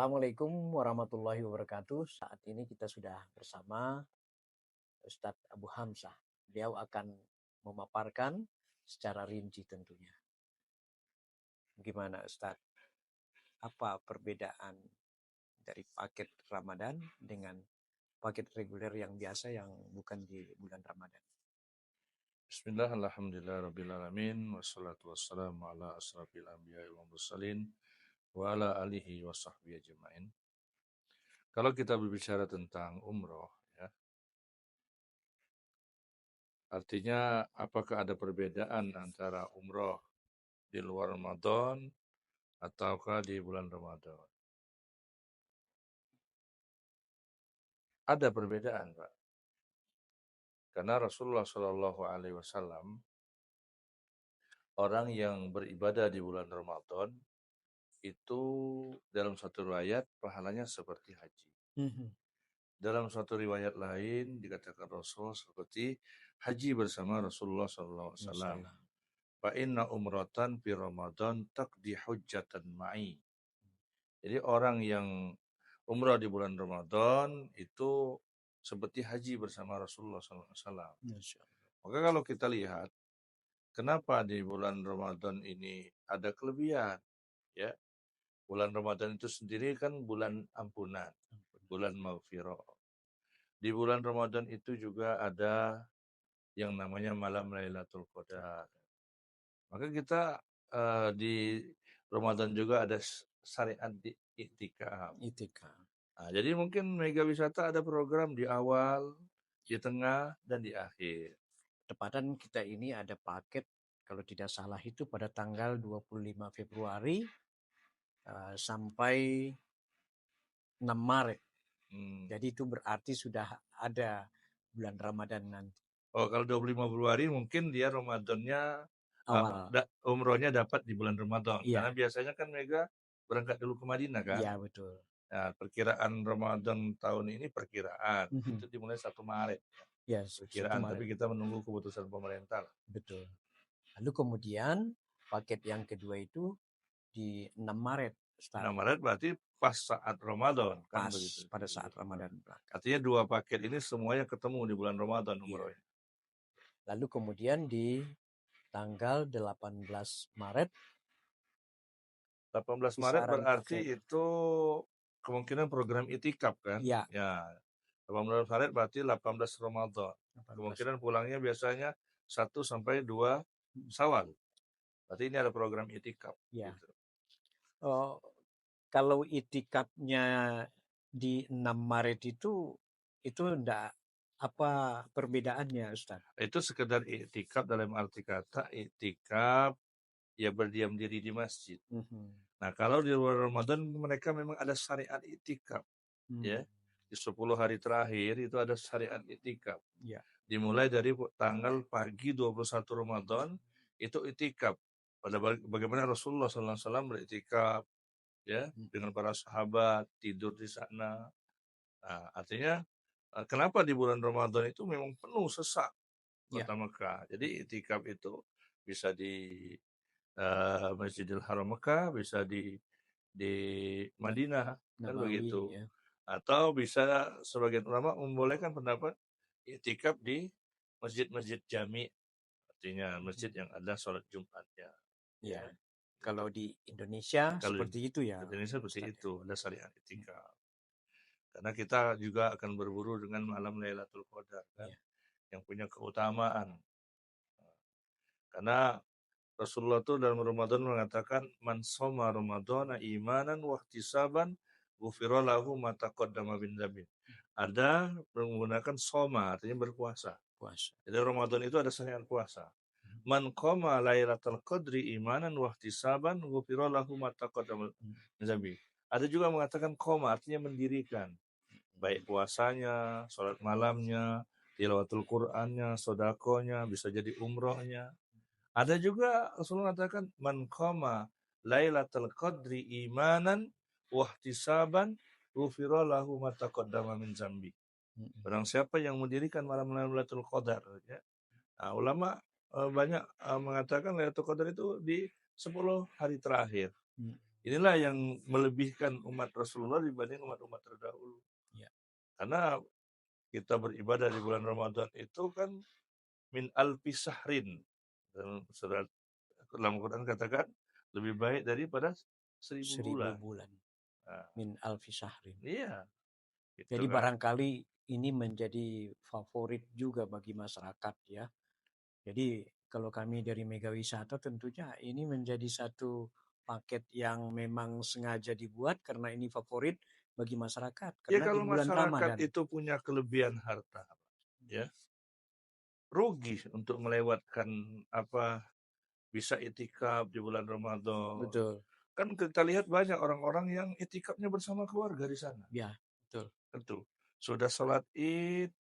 Assalamualaikum warahmatullahi wabarakatuh. Saat ini kita sudah bersama Ustadz Abu Hamzah. Beliau akan memaparkan secara rinci tentunya. Gimana Ustadz? Apa perbedaan dari paket Ramadan dengan paket reguler yang biasa yang bukan di bulan Ramadan? Bismillah, alhamdulillah, rabbil alamin, wassalatu wassalamu ala asrafil anbiya wal mursalin, wa ala alihi wa sahbihi ajma'in. Kalau kita berbicara tentang umroh, ya, artinya apakah ada perbedaan antara umroh di luar Ramadan ataukah di bulan Ramadan? Ada perbedaan, Pak. Karena Rasulullah Shallallahu Alaihi Wasallam orang yang beribadah di bulan Ramadan itu dalam satu riwayat pahalanya seperti haji. Dalam suatu riwayat lain dikatakan Rasul seperti haji bersama Rasulullah SAW. Fa inna umratan fi Ramadan taqdi hujjatan ma'i. Jadi orang yang umrah di bulan Ramadan itu seperti haji bersama Rasulullah SAW. Maka kalau kita lihat kenapa di bulan Ramadan ini ada kelebihan, ya. Bulan Ramadan itu sendiri kan bulan ampunan, bulan maghfirah. Di bulan Ramadan itu juga ada yang namanya malam Lailatul Qadar. Maka kita di Ramadan juga ada syariat di iktikaf. Nah, jadi mungkin Mega Wisata ada program di awal, di tengah, dan di akhir. Tepatan kita ini ada paket, kalau tidak salah itu pada tanggal 25 Februari sampai 6 Maret. Jadi itu berarti sudah ada bulan Ramadan nanti. Oh, kalau 25 Februari mungkin dia Ramadannya awal. Umrohnya dapat di bulan Ramadan. Iya. Karena biasanya kan Mega berangkat dulu ke Madinah kan? Iya, betul. Nah, perkiraan Ramadan tahun ini perkiraan. Itu dimulai 1 Maret. Ya, perkiraan, tapi kita menunggu keputusan pemerintah. Betul. Lalu kemudian paket yang kedua itu di 6 Maret. 6 Maret berarti pas saat Ramadan. Pas kan pada saat Ramadan. Artinya 2 paket ini semuanya ketemu di bulan Ramadan umrohnya. Lalu kemudian di tanggal 18 Maret. 18 Maret berarti paket. Itu kemungkinan program itikaf kan? Ya. 18 Maret berarti 18 Ramadan. Kemungkinan pulangnya biasanya 1 sampai 2 Syawal. Berarti ini ada program itikaf. Ya. Gitu. Kalau itikafnya di 6 Maret itu enggak apa perbedaannya, Ustaz? Itu sekedar iktikaf dalam arti kata iktikaf ya berdiam diri di masjid. Nah, kalau di luar Ramadan mereka memang ada syariat iktikaf. Ya. Di 10 hari terakhir itu ada syariat iktikaf. Ya. Dimulai dari tanggal pagi 21 Ramadan itu iktikaf. Pada bagaimana Rasulullah SAW beriktikaf ya dengan para sahabat tidur di sana. Nah, artinya kenapa di bulan Ramadan itu memang penuh sesak kota Mekah. Jadi iktikaf itu bisa di Masjidil Haram Mekah, bisa di Madinah, kan begitu. Ya. Atau bisa sebagian ulama membolehkan pendapat iktikaf di masjid-masjid jami, artinya masjid yang ada sholat Jumatnya. Ya. Kalau di Indonesia seperti itu ya. Indonesia seperti itu, ada syariat iktikaf. Karena kita juga akan berburu dengan malam Lailatul Qadar kan, yang punya keutamaan. Karena Rasulullah itu dalam Ramadan mengatakan man shoma ramadhana imanan wa ihtisaban ghufira lahu ma taqaddama min dzambih. Ada menggunakan soma artinya berpuasa. Jadi Ramadan itu ada syariat puasa. Man qama lailatul qadri imanan wa ihtisaban ghufira lahu ma taqaddama min dzambih. Ada juga mengatakan qama artinya mendirikan. Baik puasanya, salat malamnya, tilawatul Qur'annya, sedekahnya, bisa jadi umrohnya. Ada juga Rasulullah mengatakan man qama lailatul qadri imanan wa ihtisaban ghufira lahu ma taqaddama min dzambi. Barang siapa yang mendirikan malam Lailatul Qadar ya. Nah, ulama banyak mengatakan Lailatul Qadar itu di 10 hari terakhir. Inilah yang melebihkan umat Rasulullah dibanding umat-umat terdahulu. Ya. Karena kita beribadah di bulan Ramadan itu kan min alfi sahrin. Dalam surat dalam Quran katakan lebih baik daripada 1000 bulan. Nah, Min alfi sahrin. iya. Gitu Jadi kan. barangkali ini menjadi favorit juga bagi masyarakat ya. Jadi kalau kami dari Mega Wisata tentunya ini menjadi satu paket yang memang sengaja dibuat karena ini favorit bagi masyarakat Ya karena di kalau bulan masyarakat Ramadan. itu punya kelebihan harta, ya rugi untuk melewatkan bisa itikaf di bulan Ramadan. Betul. Kan kita lihat banyak orang-orang yang itikafnya bersama keluarga di sana. Ya, betul. Tentu. Sudah sholat Id,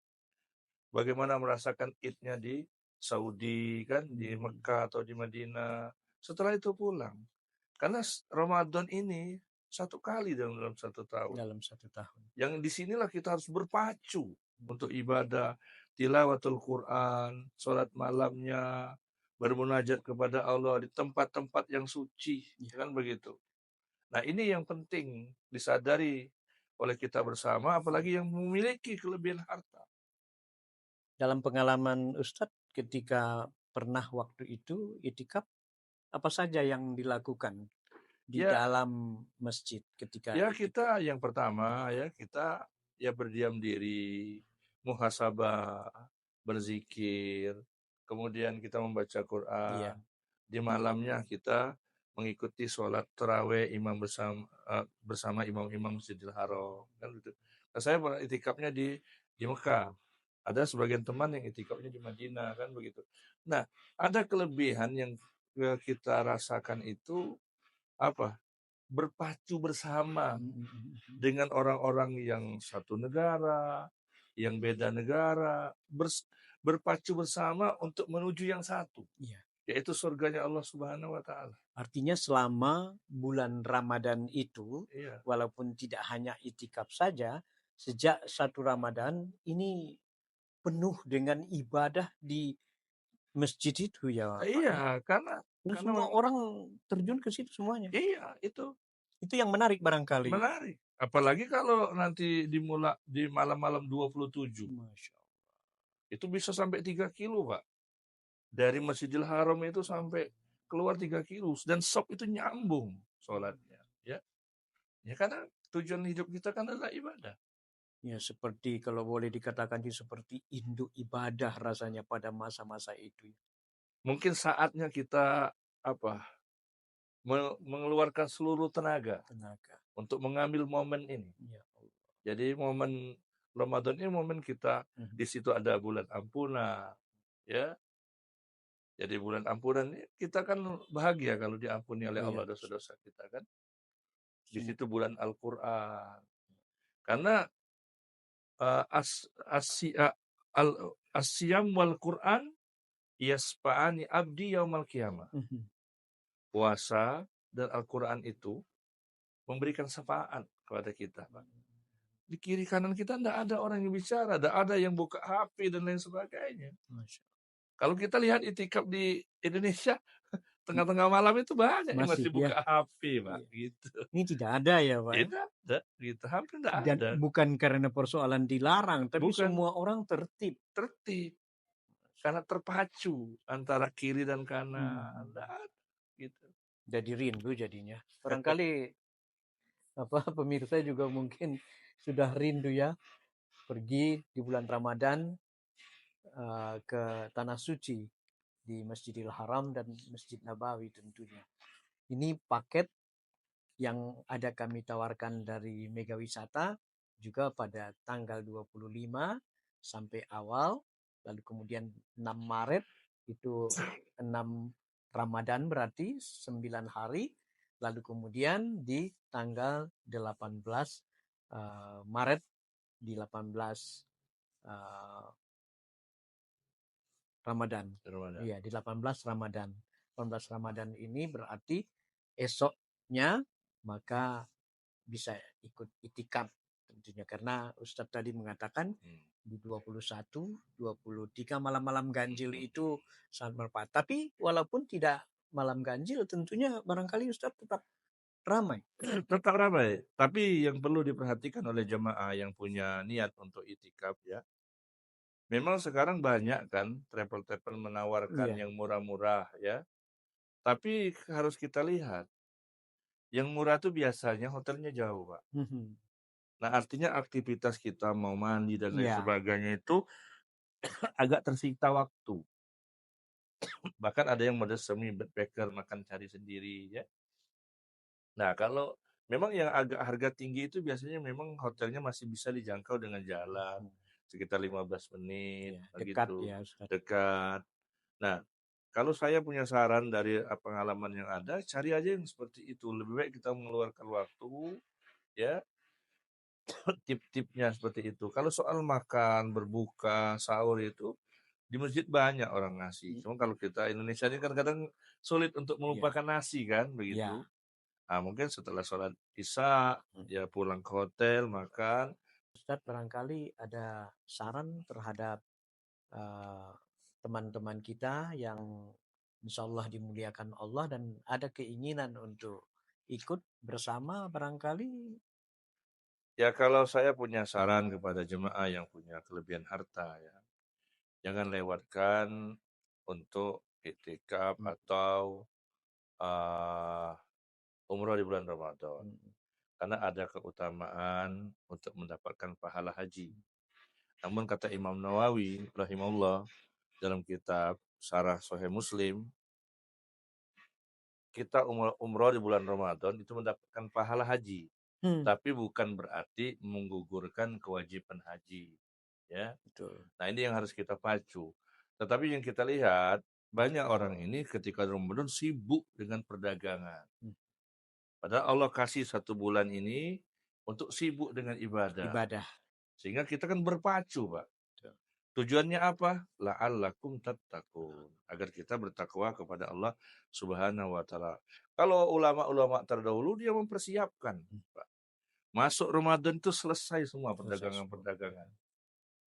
bagaimana merasakan Idnya di Saudi kan, di Mekah atau di Madinah. Setelah itu pulang. Karena Ramadan ini satu kali dalam satu tahun. Dalam satu tahun. Yang disinilah kita harus berpacu untuk ibadah, tilawatul Quran, sholat malamnya, bermunajat kepada Allah di tempat-tempat yang suci, kan begitu. Nah ini yang penting disadari oleh kita bersama, apalagi yang memiliki kelebihan harta. Dalam pengalaman Ustadz ketika pernah waktu itu itikaf, apa saja yang dilakukan di dalam masjid ketika ya kita yang pertama kita berdiam diri, muhasabah, berzikir, kemudian kita membaca Quran. Di malamnya kita mengikuti sholat taraweh imam bersama imam-imam Masjidil Haram kan gitu. Nah, saya pernah itikafnya di Mekah. Ada sebagian teman yang itikafnya di Madinah kan begitu. Nah, ada kelebihan yang kita rasakan itu berpacu bersama dengan orang-orang yang satu negara, yang beda negara, berpacu bersama untuk menuju yang satu. Yaitu surganya Allah Subhanahu wa Ta'ala. Artinya selama bulan Ramadan itu, walaupun tidak hanya itikaf saja, sejak satu Ramadan ini penuh dengan ibadah di masjid itu ya. Iya, karena semua orang terjun ke situ semuanya. Iya, itu yang menarik barangkali. Menarik. Apalagi kalau nanti di malam-malam 27. Masya Allah. Itu bisa sampai 3 kilo, Pak. Dari Masjidil Haram itu sampai keluar 3 kilo. Dan sop itu nyambung sholatnya. Ya karena tujuan hidup kita kan adalah ibadah. Ya seperti kalau boleh dikatakan seperti induk ibadah rasanya pada masa-masa itu. Mungkin saatnya kita mengeluarkan seluruh tenaga untuk mengambil momen ini. Ya Allah. Jadi momen Ramadan ini momen kita di situ ada bulan ampunan, ya. Jadi bulan ampunan ini kita kan bahagia kalau diampuni oleh Allah dosa-dosa kita kan. Di situ bulan Al-Quran. Karena asyam wal Quran yasfa'ani abdi yaumal qiyamah. Puasa dan Al-Quran itu memberikan syafaat kepada kita, Pak. Di kiri kanan kita tidak ada orang yang bicara, tidak ada yang buka HP dan lain sebagainya. Kalau kita lihat itikaf di Indonesia, tengah-tengah malam itu banyak yang masih buka HP, Pak. Gitu. Ini tidak ada ya, Pak? Tidak ada, gitu. Hampir tidak ada. Dan bukan karena persoalan dilarang, tapi semua orang tertib. Tertib. Karena terpacu antara kiri dan kanan. Gitu. Jadi rindu jadinya. Barangkali pemirsa juga mungkin sudah rindu ya pergi di bulan Ramadan ke Tanah Suci di Masjidil Haram dan Masjid Nabawi tentunya. Ini paket yang ada kami tawarkan dari Mega Wisata juga pada tanggal 25 sampai awal, lalu kemudian 6 Maret itu 6 Ramadan berarti 9 hari, lalu kemudian di tanggal 18 Maret di 18 Ramadan. Iya, di 18 Ramadan. 18 Ramadan ini berarti esoknya maka bisa ikut itikaf tentunya karena Ustadz tadi mengatakan di 21, 23 malam-malam ganjil itu sangat bermanfaat. Tapi walaupun tidak malam ganjil tentunya barangkali Ustadz tetap ramai. Tetap ramai. Tapi yang perlu diperhatikan oleh jemaah yang punya niat untuk itikaf ya. Memang sekarang banyak kan travel-travel menawarkan Iya. yang murah-murah ya. Tapi harus kita lihat, yang murah tuh biasanya hotelnya jauh, Pak. Nah, artinya aktivitas kita mau mandi dan lain Iya. sebagainya itu agak tersita waktu. Bahkan ada yang mode semi backpacker, makan cari sendiri ya. Nah, kalau memang yang agak harga tinggi itu biasanya memang hotelnya masih bisa dijangkau dengan jalan sekitar 15 menit Iya, dekat begitu, ya Ustaz. dekat. Nah, kalau saya punya saran dari pengalaman yang ada, cari aja yang seperti itu. Lebih baik kita mengeluarkan waktu ya, tip-tipnya seperti itu. Kalau soal makan, berbuka, sahur itu di masjid banyak orang ngasih. Cuma kalau kita Indonesia ini kan kadang sulit untuk Iya. melupakan nasi kan begitu. Iya. Nah, mungkin setelah sholat isya ya pulang ke hotel makan. Ustaz, barangkali ada saran terhadap teman-teman kita yang insya Allah dimuliakan Allah dan ada keinginan untuk ikut bersama barangkali. Ya kalau saya punya saran kepada jemaah yang punya kelebihan harta ya, jangan lewatkan untuk iktikaf atau umroh di bulan Ramadan. Karena ada keutamaan untuk mendapatkan pahala haji. Namun kata Imam Nawawi rahimahullah dalam kitab Syarah Sahih Muslim, kita umroh di bulan Ramadan itu mendapatkan pahala haji. Tapi bukan berarti menggugurkan kewajiban haji. Ya. Betul. Nah, ini yang harus kita pacu. Tetapi yang kita lihat, banyak orang ini ketika Ramadan sibuk dengan perdagangan. Padahal Allah kasih 1 bulan ini untuk sibuk dengan ibadah. Sehingga kita kan berpacu, Pak. Tujuannya apa? La'allakum tattaqun. Agar kita bertakwa kepada Allah Subhanahu wa taala. Kalau ulama-ulama terdahulu dia mempersiapkan, Pak. Masuk Ramadan itu selesai semua perdagangan-perdagangan.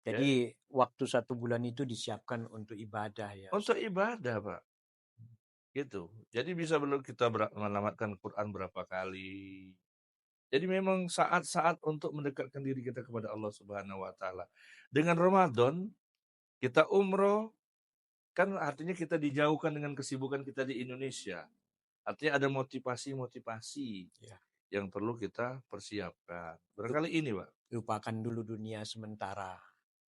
Jadi waktu 1 bulan itu disiapkan untuk ibadah ya. Untuk ibadah, Pak. Gitu. Jadi bisa kita menamatkan Quran berapa kali. Jadi memang saat-saat untuk mendekatkan diri kita kepada Allah Subhanahu wa taala. Dengan Ramadan kita umroh kan artinya kita dijauhkan dengan kesibukan kita di Indonesia. Artinya ada motivasi-motivasi yang perlu kita persiapkan. Barangkali ini, Pak. Lupakan dulu dunia sementara.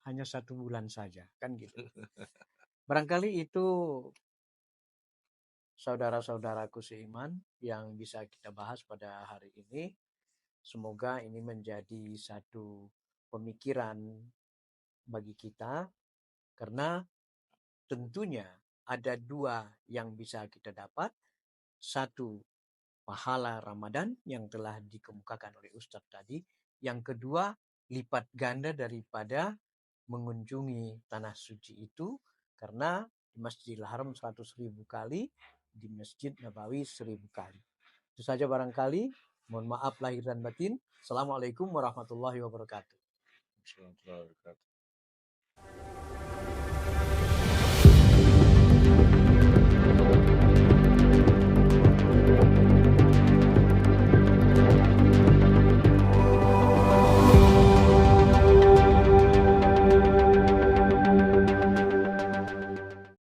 Hanya 1 bulan saja, kan gitu. Barangkali itu saudara-saudaraku seiman yang bisa kita bahas pada hari ini. Semoga ini menjadi satu pemikiran bagi kita, karena tentunya ada 2 yang bisa kita dapat. 1, pahala Ramadan yang telah dikemukakan oleh Ustadz tadi. Yang kedua, lipat ganda daripada mengunjungi tanah suci itu, karena di Masjidil Haram 100.000 kali, di Masjid Nabawi 1000 kali. Itu saja barangkali. Mohon maaf lahir dan batin. Assalamualaikum warahmatullahi wabarakatuh. Assalamualaikum warahmatullahi wabarakatuh.